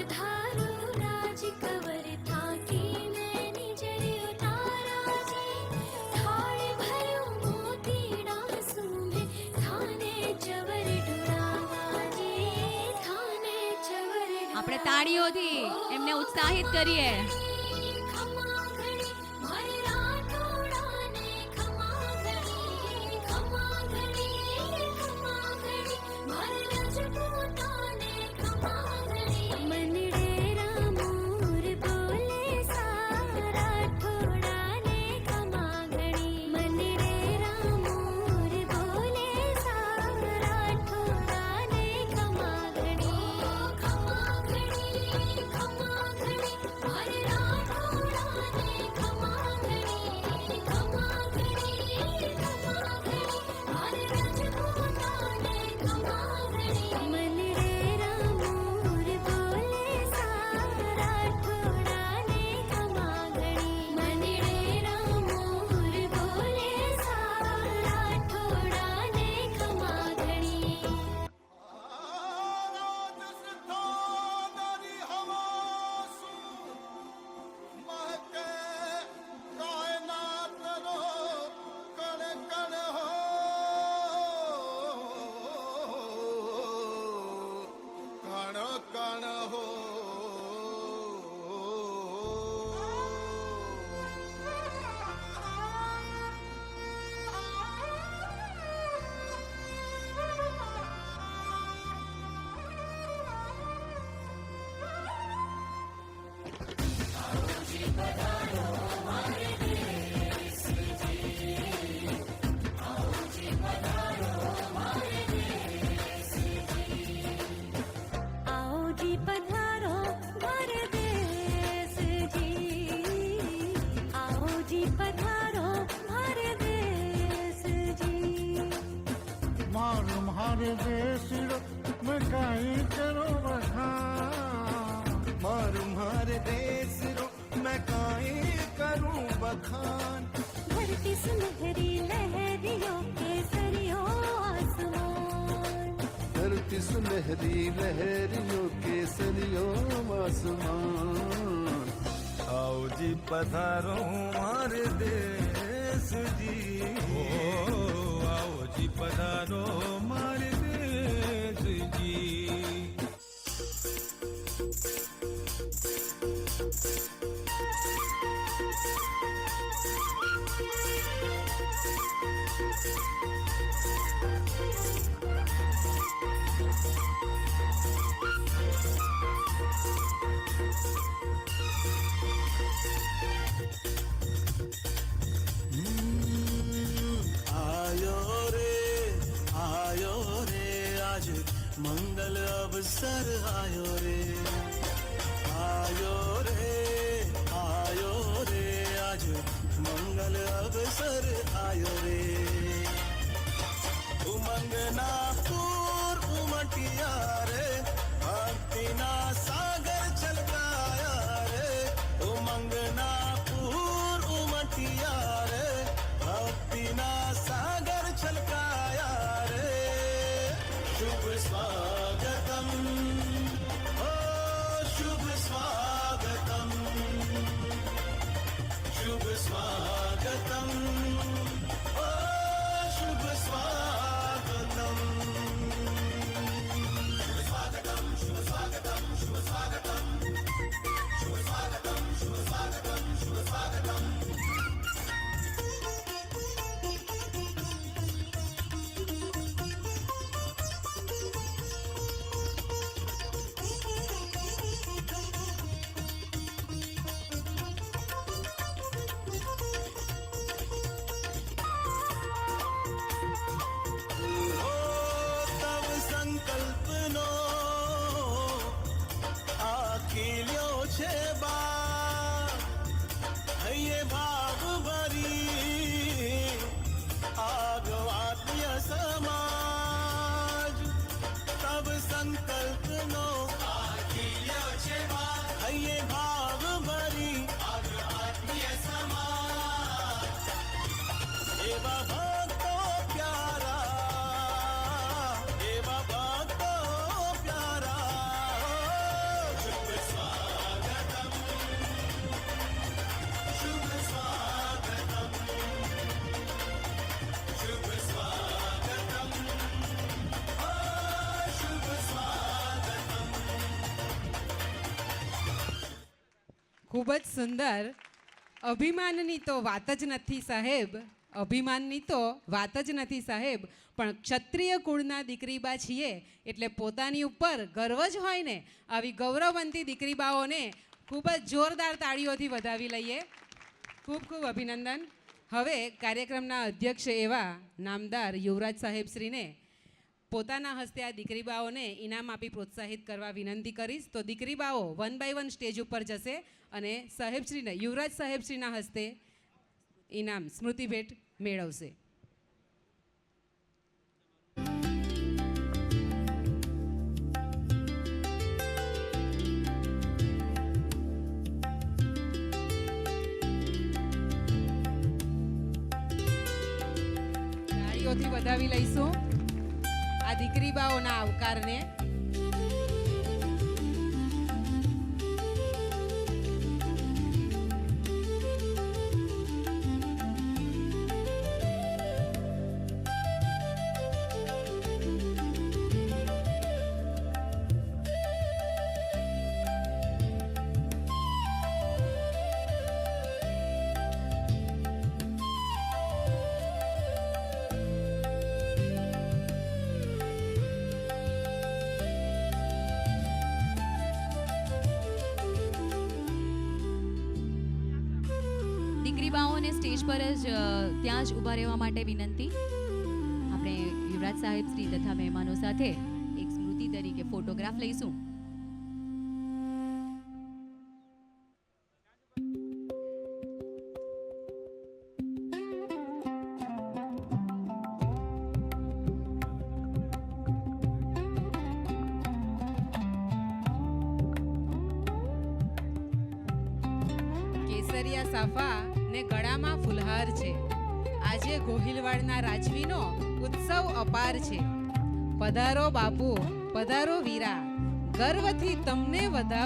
पधारो राज कवर थाकी मैंने जरे उतारा जी थाड़ भरो मोतीड़ा सूमे थाने चवर डुरावा जी थाने चवर આપણે તાળીઓથી એમને ઉત્સાહિત કરીએ. धरती सुनहरी लहरियों केसरियों आसमान धरती सुनहरी लहरियों केसरियों आसमान आओ जी पधारो हमारे देश जी आओ जी पधारो हमारे देश जी मंगल अवसर आयो रे आज मंगल अवसर आयो रे उमंगना पूर उमटिया रे भक्तिना सागर छलकाया रे उमंगना पूर उमटिया रे भक्तिना सागर छलकाया रे शुभ स्वागतम ओ शुभ स्वागतम शुभ स्वागतम ओ शुभ स्वागतम शुभ स्वागतम शुभ स्वागतम शुभ स्वागतम शुभ स्वागतम शुभ स्वागतम शुभ स्वागतम शुभ ખૂબ જ સુંદર. અભિમાનની તો વાત જ નથી સાહેબ, અભિમાનની તો વાત જ નથી સાહેબ, પણ ક્ષત્રિય કુળના દીકરીબા છીએ એટલે પોતાની ઉપર ગર્વ જ હોય ને. આવી ગૌરવવંતી દીકરીબાઓને ખૂબ જ જોરદાર તાળીઓથી વધાવી લઈએ. ખૂબ ખૂબ અભિનંદન. હવે કાર્યક્રમના અધ્યક્ષ એવા નામદાર યુવરાજ સાહેબશ્રીને પોતાના હસ્તે આ દીકરીબાઓને ઇનામ આપી પ્રોત્સાહિત કરવા વિનંતી કરીશ. તો દીકરીબાઓ 1 by 1 સ્ટેજ ઉપર જશે અને સાહેબશ્રીને યુવરાજ સાહેબશ્રીના હસ્તે ઇનામ સ્મૃતિ ભેટ મેળવશે. તાળીઓથી વધાવી લઈશું આ દીકરીબાઓના આવકારને. દીકરીબાઓને સ્ટેજ પર જ ત્યાં જ ઊભા રહેવા માટે વિનંતી. આપણે યુવરાજ સાહેબ શ્રી તથા મહેમાનો સાથે એક સ્મૃતિ તરીકે ફોટોગ્રાફ લઈશું. કેસરિયા સાફા ને ગળામાં ફુલહાર છે. આજે ગોહિલવાડના રાજવીનો ઉત્સવ અપાર છે. પધારો બાપુ, પધારો વીરા, ગર્વથી તમને વધાવ